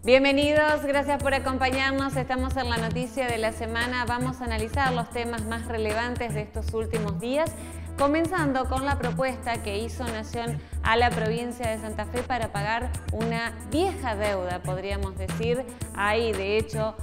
Bienvenidos, gracias por acompañarnos. Estamos en la noticia de la semana. Vamos a analizar los temas más relevantes de estos últimos días, comenzando con la propuesta que hizo Nación a la provincia de Santa Fe para pagar una vieja deuda, podríamos decir. Hay, de hecho,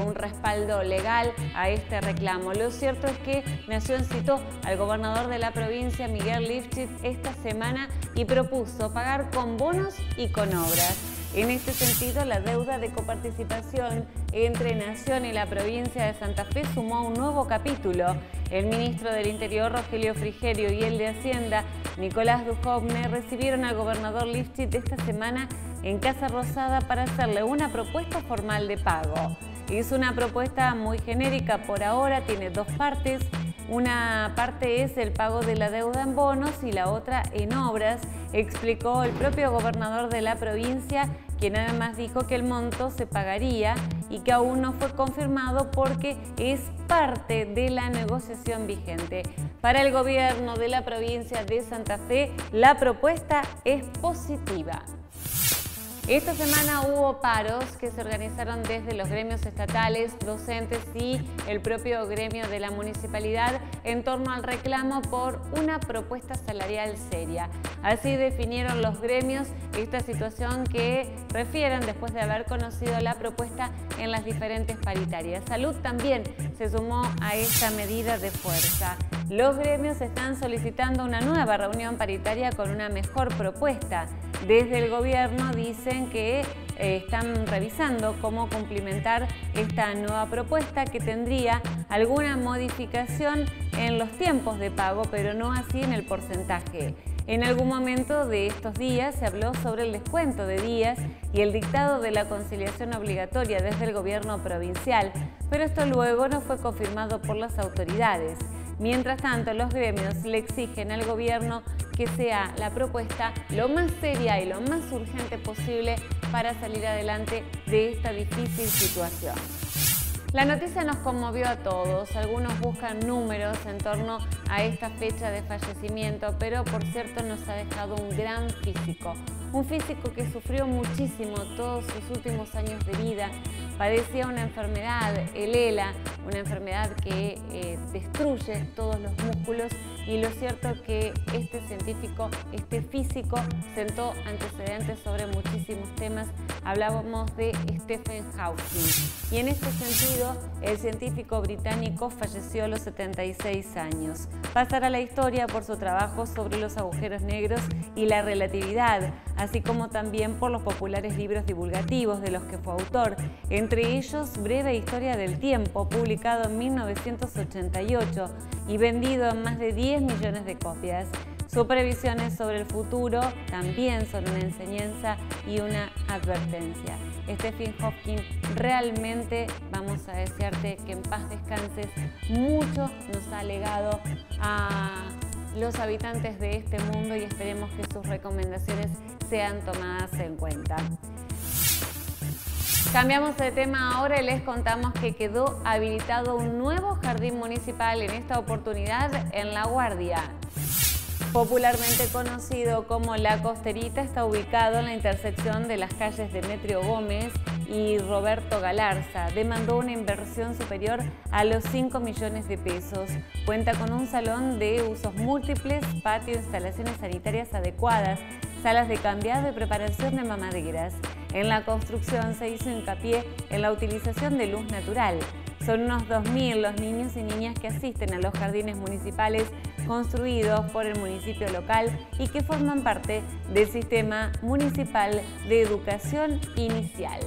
un respaldo legal a este reclamo. Lo cierto es que Nación citó al gobernador de la provincia, Miguel Lifchit, esta semana y propuso pagar con bonos y con obras. En este sentido, la deuda de coparticipación entre Nación y la provincia de Santa Fe sumó un nuevo capítulo. El ministro del Interior, Rogelio Frigerio, y el de Hacienda, Nicolás Dujovne, recibieron al gobernador Lifchit esta semana en Casa Rosada para hacerle una propuesta formal de pago. Es una propuesta muy genérica por ahora, tiene dos partes. Una parte es el pago de la deuda en bonos y la otra en obras, explicó el propio gobernador de la provincia, quien además dijo que el monto se pagaría y que aún no fue confirmado porque es parte de la negociación vigente. Para el gobierno de la provincia de Santa Fe, la propuesta es positiva. Esta semana hubo paros que se organizaron desde los gremios estatales, docentes y el propio gremio de la municipalidad en torno al reclamo por una propuesta salarial seria. Así definieron los gremios esta situación que refieren después de haber conocido la propuesta en las diferentes paritarias. Salud también se sumó a esta medida de fuerza. Los gremios están solicitando una nueva reunión paritaria con una mejor propuesta. Desde el gobierno dicen que están revisando cómo cumplimentar esta nueva propuesta que tendría alguna modificación en los tiempos de pago, pero no así en el porcentaje. En algún momento de estos días se habló sobre el descuento de días y el dictado de la conciliación obligatoria desde el gobierno provincial, pero esto luego no fue confirmado por las autoridades. Mientras tanto, los gremios le exigen al gobierno que sea la propuesta lo más seria y lo más urgente posible para salir adelante de esta difícil situación. La noticia nos conmovió a todos. Algunos buscan números en torno a esta fecha de fallecimiento, pero por cierto nos ha dejado un gran físico. Un físico que sufrió muchísimo todos sus últimos años de vida. Padecía una enfermedad, el ELA, una enfermedad que destruye todos los músculos, y lo cierto es que este científico, este físico, sentó antecedentes sobre muchísimos temas. Hablábamos de Stephen Hawking y en este sentido el científico británico falleció a los 76 años. Pasará a la historia por su trabajo sobre los agujeros negros y la relatividad, así como también por los populares libros divulgativos de los que fue autor, entre ellos Breve Historia del Tiempo, publicado en 1988 y vendido en más de 10 millones de copias. Sus previsiones sobre el futuro también son una enseñanza y una advertencia. Stephen Hawking, realmente vamos a desearte que en paz descanses. Mucho nos ha legado a los habitantes de este mundo y esperemos que sus recomendaciones sean tomadas en cuenta. Cambiamos de tema ahora y les contamos que quedó habilitado un nuevo jardín municipal, en esta oportunidad en La Guardia. Popularmente conocido como La Costerita, está ubicado en la intersección de las calles Demetrio Gómez y Roberto Galarza. Demandó una inversión superior a los 5 millones de pesos. Cuenta con un salón de usos múltiples, patio, instalaciones sanitarias adecuadas, salas de cambiado y preparación de mamaderas. En la construcción se hizo hincapié en la utilización de luz natural. Son unos 2.000 los niños y niñas que asisten a los jardines municipales construidos por el municipio local y que forman parte del Sistema Municipal de Educación Inicial.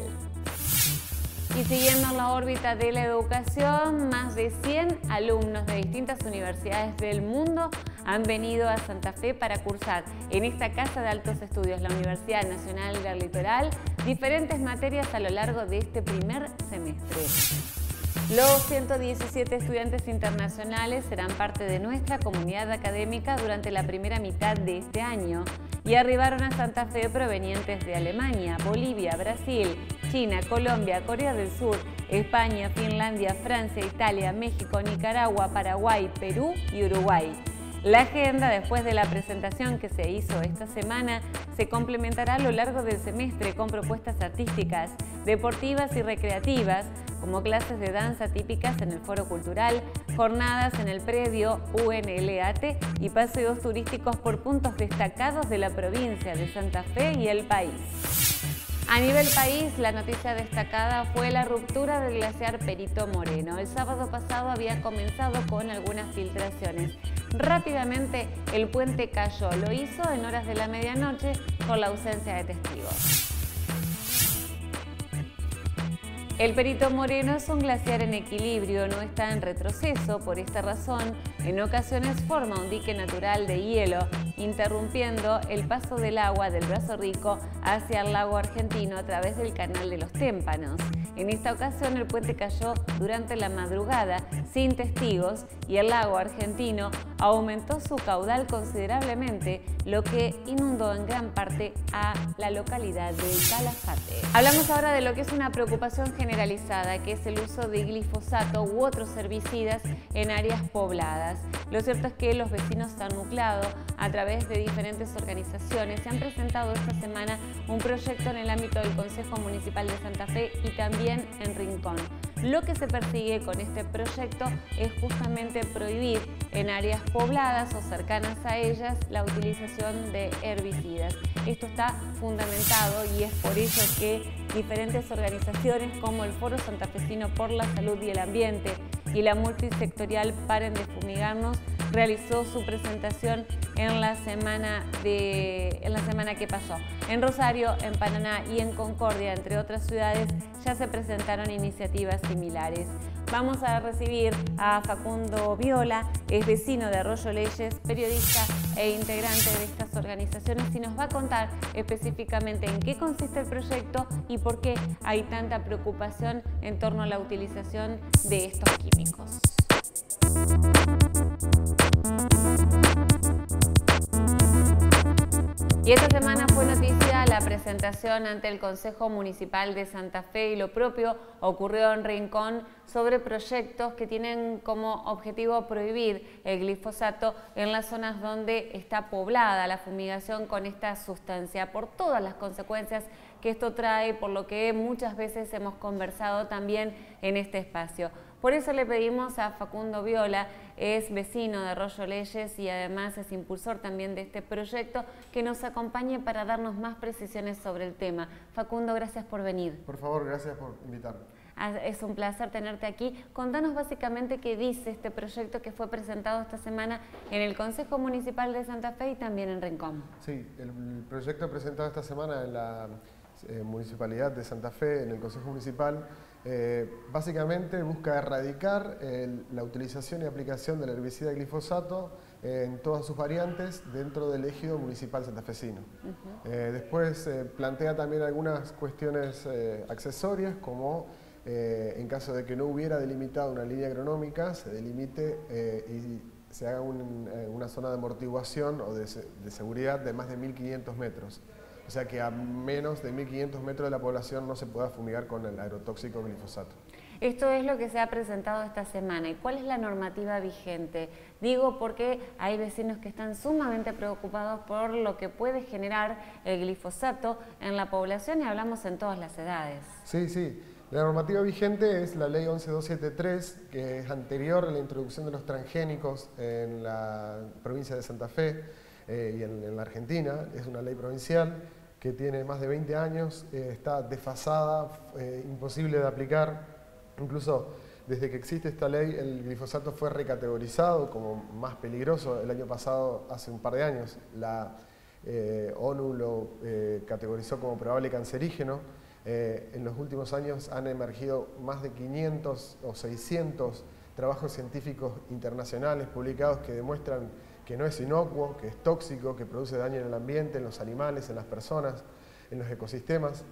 Y siguiendo en la órbita de la educación, más de 100 alumnos de distintas universidades del mundo han venido a Santa Fe para cursar en esta Casa de Altos Estudios, la Universidad Nacional del Litoral, diferentes materias a lo largo de este primer semestre. Los 117 estudiantes internacionales serán parte de nuestra comunidad académica durante la primera mitad de este año y arribaron a Santa Fe provenientes de Alemania, Bolivia, Brasil, China, Colombia, Corea del Sur, España, Finlandia, Francia, Italia, México, Nicaragua, Paraguay, Perú y Uruguay. La agenda, después de la presentación que se hizo esta semana, se complementará a lo largo del semestre con propuestas artísticas, deportivas y recreativas, como clases de danza típicas en el Foro Cultural, jornadas en el predio UNLAT y paseos turísticos por puntos destacados de la provincia de Santa Fe y el país. A nivel país, la noticia destacada fue la ruptura del glaciar Perito Moreno. El sábado pasado había comenzado con algunas filtraciones. Rápidamente el puente cayó. Lo hizo en horas de la medianoche por la ausencia de testigos. El Perito Moreno es un glaciar en equilibrio, no está en retroceso. Por esta razón, en ocasiones forma un dique natural de hielo, interrumpiendo el paso del agua del Brazo Rico hacia el lago argentino a través del canal de los Témpanos. En esta ocasión el puente cayó durante la madrugada sin testigos y el lago argentino aumentó su caudal considerablemente, lo que inundó en gran parte a la localidad del Calafate. Hablamos ahora de lo que es una preocupación generalizada, que es el uso de glifosato u otros herbicidas en áreas pobladas. Lo cierto es que los vecinos han nucleado a través de diferentes organizaciones. Se han presentado esta semana un proyecto en el ámbito del Consejo Municipal de Santa Fe y también en Rincón. Lo que se persigue con este proyecto es justamente prohibir en áreas pobladas o cercanas a ellas la utilización de herbicidas. Esto está fundamentado y es por eso que diferentes organizaciones como el Foro Santafesino por la Salud y el Ambiente y la multisectorial Paren de Fumigarnos realizó su presentación en la semana que pasó. En Rosario, en Paraná y en Concordia, entre otras ciudades, ya se presentaron iniciativas similares. Vamos a recibir a Facundo Viola, es vecino de Arroyo Leyes, periodista e integrante de estas organizaciones, y nos va a contar específicamente en qué consiste el proyecto y por qué hay tanta preocupación en torno a la utilización de estos químicos. Y esta semana fue noticia la presentación ante el Consejo Municipal de Santa Fe, y lo propio ocurrió en Rincón sobre proyectos que tienen como objetivo prohibir el glifosato en las zonas donde está poblada la fumigación con esta sustancia, por todas las consecuencias que esto trae, por lo que muchas veces hemos conversado también en este espacio. Por eso le pedimos a Facundo Viola, es vecino de Arroyo Leyes y además es impulsor también de este proyecto, que nos acompañe para darnos más precisiones sobre el tema. Facundo, gracias por venir. Por favor, gracias por invitarme. Es un placer tenerte aquí. Contanos básicamente qué dice este proyecto que fue presentado esta semana en el Consejo Municipal de Santa Fe y también en Rincón. Sí, el proyecto presentado esta semana en la Municipalidad de Santa Fe, en el Consejo Municipal, básicamente busca erradicar la utilización y aplicación del herbicida glifosato en todas sus variantes dentro del ejido municipal santafesino. Después plantea también algunas cuestiones accesorias, como en caso de que no hubiera delimitado una línea agronómica, se delimite y se haga una zona de amortiguación o de seguridad de más de 1.500 metros. O sea que a menos de 1.500 metros de la población no se pueda fumigar con el agrotóxico glifosato. Esto es lo que se ha presentado esta semana. ¿Y cuál es la normativa vigente? Digo porque hay vecinos que están sumamente preocupados por lo que puede generar el glifosato en la población, y hablamos en todas las edades. Sí, sí. La normativa vigente es la Ley 11273, que es anterior a la introducción de los transgénicos en la provincia de Santa Fe y en la Argentina. Es una ley provincial que tiene más de 20 años, está desfasada, imposible de aplicar. Incluso desde que existe esta ley, el glifosato fue recategorizado como más peligroso. El año pasado, hace un par de años, la ONU lo categorizó como probable cancerígeno. En los últimos años han emergido más de 500 o 600 trabajos científicos internacionales publicados que demuestran que no es inocuo, que es tóxico, que produce daño en el ambiente, en los animales, en las personas, en los ecosistemas.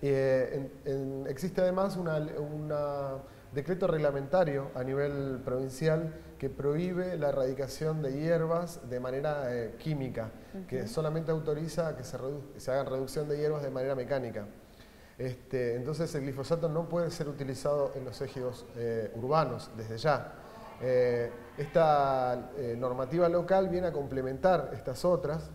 Existe además un decreto reglamentario a nivel provincial que prohíbe la erradicación de hierbas de manera química, que solamente autoriza que se haga reducción de hierbas de manera mecánica. Entonces el glifosato no puede ser utilizado en los ejidos urbanos desde ya. Esta normativa local viene a complementar estas otras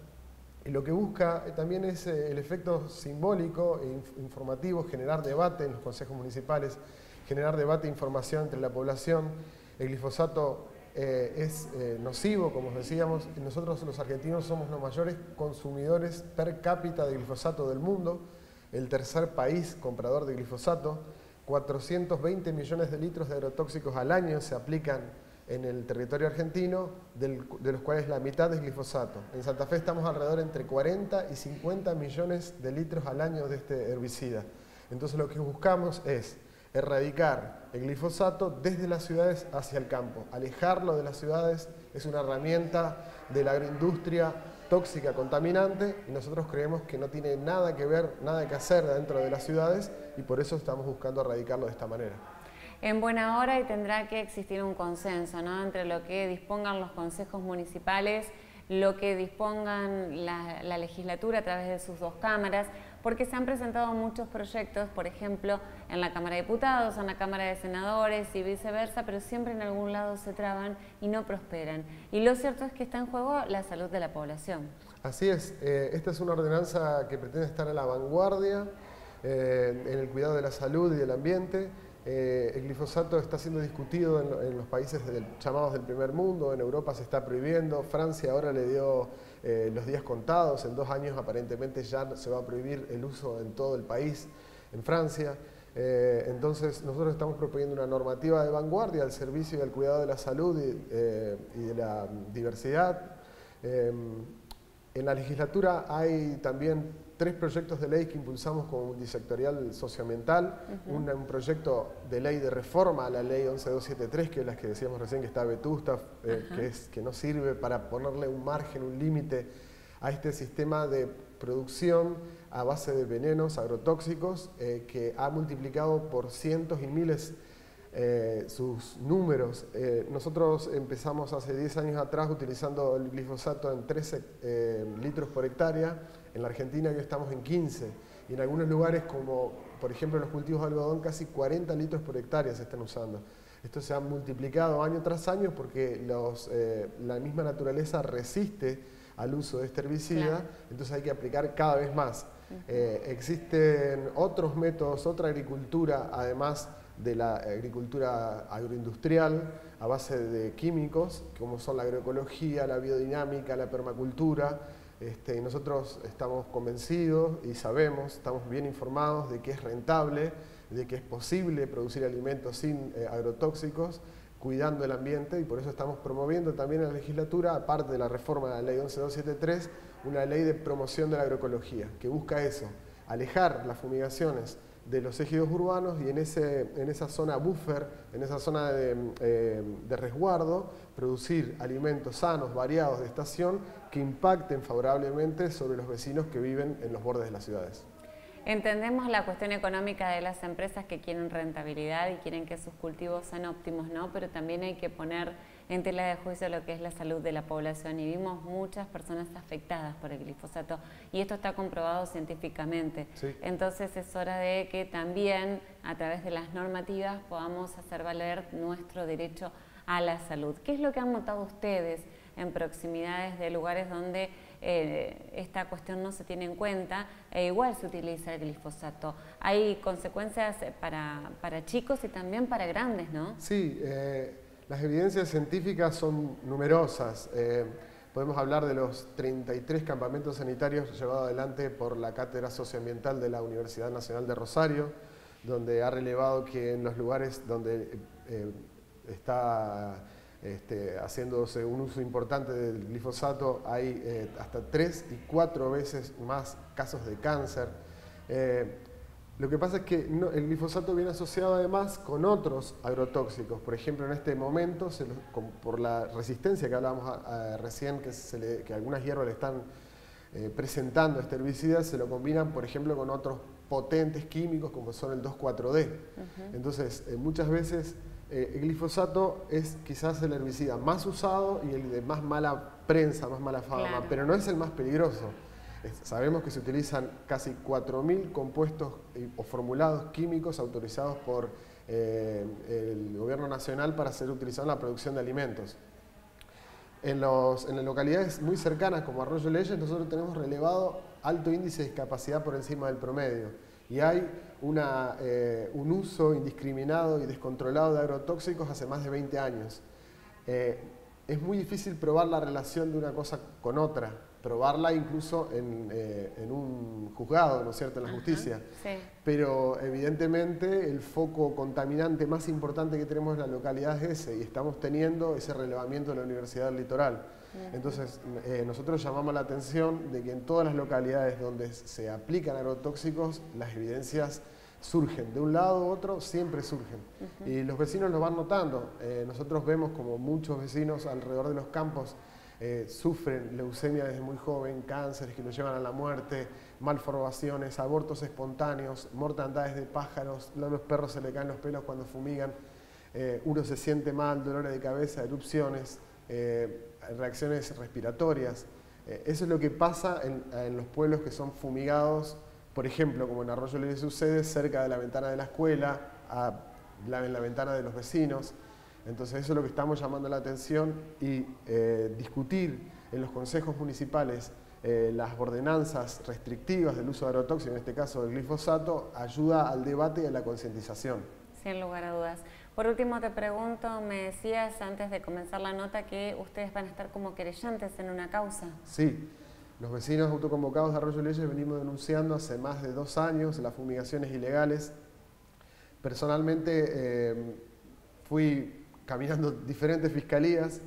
y lo que busca también es el efecto simbólico e informativo, generar debate en los consejos municipales, generar debate e información entre la población. El glifosato es nocivo, como decíamos. Nosotros los argentinos somos los mayores consumidores per cápita de glifosato del mundo, el tercer país comprador de glifosato. 420 millones de litros de agrotóxicos al año se aplican en el territorio argentino, de los cuales la mitad es glifosato. En Santa Fe estamos alrededor entre 40 y 50 millones de litros al año de este herbicida. Entonces lo que buscamos es erradicar el glifosato desde las ciudades hacia el campo. Alejarlo de las ciudades es una herramienta de la agroindustria tóxica, contaminante, y nosotros creemos que no tiene nada que ver, nada que hacer dentro de las ciudades, y por eso estamos buscando erradicarlo de esta manera. En buena hora y tendrá que existir un consenso, ¿no?, entre lo que dispongan los consejos municipales, lo que dispongan la legislatura a través de sus dos cámaras, porque se han presentado muchos proyectos, por ejemplo, en la Cámara de Diputados, en la Cámara de Senadores y viceversa, pero siempre en algún lado se traban y no prosperan. Y lo cierto es que está en juego la salud de la población. Así es, esta es una ordenanza que pretende estar a la vanguardia en el cuidado de la salud y del ambiente. El glifosato está siendo discutido en los países llamados del primer mundo. En Europa se está prohibiendo. Francia ahora le dio los días contados. En 2 años aparentemente ya se va a prohibir el uso en todo el país, en Francia. Entonces nosotros estamos proponiendo una normativa de vanguardia al servicio y al cuidado de la salud y de la diversidad. En la legislatura hay también 3 proyectos de ley que impulsamos como multisectorial socioambiental. Un proyecto de ley de reforma a la ley 11273, que es la que decíamos recién que está vetusta, que no sirve para ponerle un margen, un límite a este sistema de producción a base de venenos agrotóxicos, que ha multiplicado por cientos y miles sus números. Nosotros empezamos hace 10 años atrás utilizando el glifosato en 13 litros por hectárea. En la Argentina hoy estamos en 15, y en algunos lugares, como por ejemplo en los cultivos de algodón, casi 40 litros por hectárea se están usando. Esto se ha multiplicado año tras año porque la misma naturaleza resiste al uso de este herbicida, claro. Entonces hay que aplicar cada vez más. Existen otros métodos, otra agricultura, además de la agricultura agroindustrial a base de químicos, como son la agroecología, la biodinámica, la permacultura. Nosotros estamos convencidos y sabemos, estamos bien informados de que es rentable, de que es posible producir alimentos sin agrotóxicos, cuidando el ambiente, y por eso estamos promoviendo también en la legislatura, aparte de la reforma de la ley 11273, una ley de promoción de la agroecología, que busca eso, alejar las fumigaciones de los ejidos urbanos y en esa zona buffer, en esa zona de resguardo, producir alimentos sanos, variados, de estación, que impacten favorablemente sobre los vecinos que viven en los bordes de las ciudades. Entendemos la cuestión económica de las empresas que quieren rentabilidad y quieren que sus cultivos sean óptimos, ¿no? Pero también hay que poner en tela de juicio lo que es la salud de la población, y vimos muchas personas afectadas por el glifosato y esto está comprobado científicamente. Sí. Entonces es hora de que también a través de las normativas podamos hacer valer nuestro derecho a la salud. ¿Qué es lo que han notado ustedes en proximidades de lugares donde esta cuestión no se tiene en cuenta e igual se utiliza el glifosato? Hay consecuencias para chicos y también para grandes, ¿no? Sí, las evidencias científicas son numerosas. Podemos hablar de los 33 campamentos sanitarios llevados adelante por la Cátedra Socioambiental de la Universidad Nacional de Rosario, donde ha relevado que en los lugares donde está haciéndose un uso importante del glifosato hay hasta 3 y 4 veces más casos de cáncer. Lo que pasa es que el glifosato viene asociado además con otros agrotóxicos. Por ejemplo, en este momento, por la resistencia que hablábamos recién, que algunas hierbas le están presentando este herbicida, se lo combinan, por ejemplo, con otros potentes químicos como son el 2,4-D. Entonces, muchas veces el glifosato es quizás el herbicida más usado y el de más mala prensa, más mala fama, claro. Pero no es el más peligroso. Sabemos que se utilizan casi 4.000 compuestos o formulados químicos autorizados por el gobierno nacional para ser utilizado en la producción de alimentos. En las localidades muy cercanas como Arroyo Leyes nosotros tenemos relevado alto índice de discapacidad por encima del promedio y hay un uso indiscriminado y descontrolado de agrotóxicos hace más de 20 años. Es muy difícil probar la relación de una cosa con otra, probarla incluso en un juzgado, ¿no es cierto?, en la justicia. Sí. Pero evidentemente el foco contaminante más importante que tenemos en la localidad es ese, y estamos teniendo ese relevamiento de la Universidad del Litoral. Entonces nosotros llamamos la atención de que en todas las localidades donde se aplican agrotóxicos, las evidencias surgen, de un lado u otro siempre surgen, y los vecinos lo van notando. Nosotros vemos como muchos vecinos alrededor de los campos sufren leucemia desde muy joven, cánceres que los llevan a la muerte, malformaciones, abortos espontáneos, mortandades de pájaros, a los perros se le caen los pelos cuando fumigan, uno se siente mal, dolores de cabeza, erupciones, reacciones respiratorias. Eso es lo que pasa en los pueblos que son fumigados, por ejemplo, como en Arroyo Leyes sucede, cerca de la ventana de la escuela, en la ventana de los vecinos. Entonces eso es lo que estamos llamando la atención, y discutir en los consejos municipales las ordenanzas restrictivas del uso de agrotóxicos, en este caso del glifosato, ayuda al debate y a la concientización. Sin lugar a dudas. Por último te pregunto, me decías antes de comenzar la nota que ustedes van a estar como querellantes en una causa. Sí. Los vecinos autoconvocados de Arroyo Leyes venimos denunciando hace más de 2 años las fumigaciones ilegales. Personalmente fui caminando diferentes fiscalías.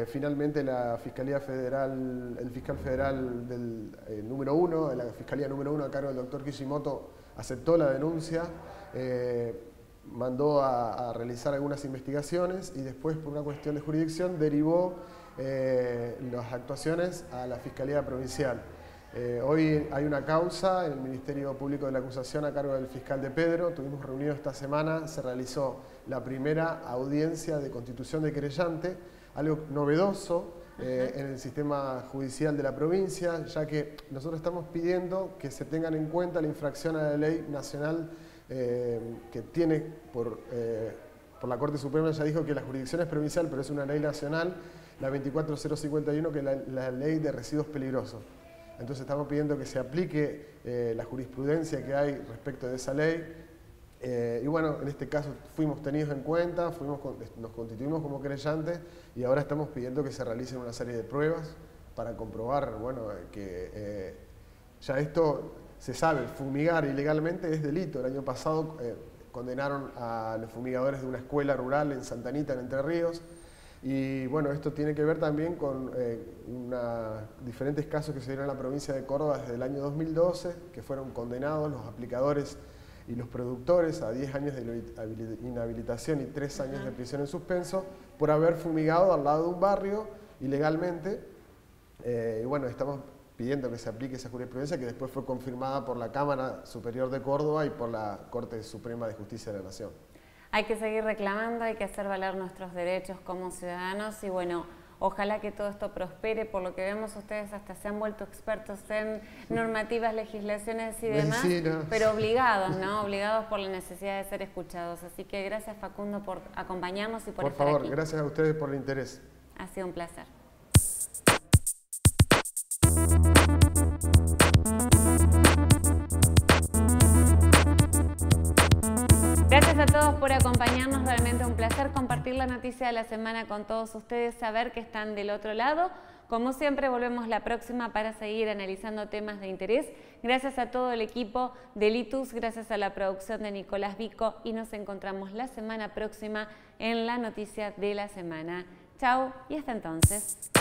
Finalmente la Fiscalía Federal, el fiscal federal del número 1, de la Fiscalía número 1 a cargo del doctor Kishimoto, aceptó la denuncia, mandó a realizar algunas investigaciones y después, por una cuestión de jurisdicción, derivó las actuaciones a la Fiscalía Provincial. Hoy hay una causa en el Ministerio Público de la Acusación a cargo del fiscal de Pedro. Tuvimos reunido esta semana, se realizó la primera audiencia de constitución de querellante, algo novedoso en el sistema judicial de la provincia, ya que nosotros estamos pidiendo que se tengan en cuenta la infracción a la ley nacional que tiene por la Corte Suprema. Ya dijo que la jurisdicción es provincial, pero es una ley nacional, la 24051, que es la ley de residuos peligrosos. Entonces estamos pidiendo que se aplique la jurisprudencia que hay respecto de esa ley. Y bueno, en este caso fuimos tenidos en cuenta, nos constituimos como querellantes y ahora estamos pidiendo que se realicen una serie de pruebas para comprobar, bueno, que ya esto se sabe, fumigar ilegalmente es delito. El año pasado condenaron a los fumigadores de una escuela rural en Santa Anita, en Entre Ríos. Y bueno, esto tiene que ver también con diferentes casos que se dieron en la provincia de Córdoba desde el año 2012, que fueron condenados los aplicadores y los productores a 10 años de inhabilitación y 3 años de prisión en suspenso por haber fumigado al lado de un barrio ilegalmente. Y bueno, estamos pidiendo que se aplique esa jurisprudencia que después fue confirmada por la Cámara Superior de Córdoba y por la Corte Suprema de Justicia de la Nación. Hay que seguir reclamando, hay que hacer valer nuestros derechos como ciudadanos y bueno, ojalá que todo esto prospere. Por lo que vemos, ustedes hasta se han vuelto expertos en normativas, legislaciones y demás, pero obligados, ¿no? Obligados por la necesidad de ser escuchados. Así que gracias, Facundo, por acompañarnos y por estar aquí. Por favor, gracias a ustedes por el interés. Ha sido un placer. Gracias a todos por acompañarnos, realmente un placer compartir la noticia de la semana con todos ustedes, saber que están del otro lado. Como siempre, volvemos la próxima para seguir analizando temas de interés. Gracias a todo el equipo de Litus, gracias a la producción de Nicolás Vico y nos encontramos la semana próxima en la noticia de la semana. Chau y hasta entonces.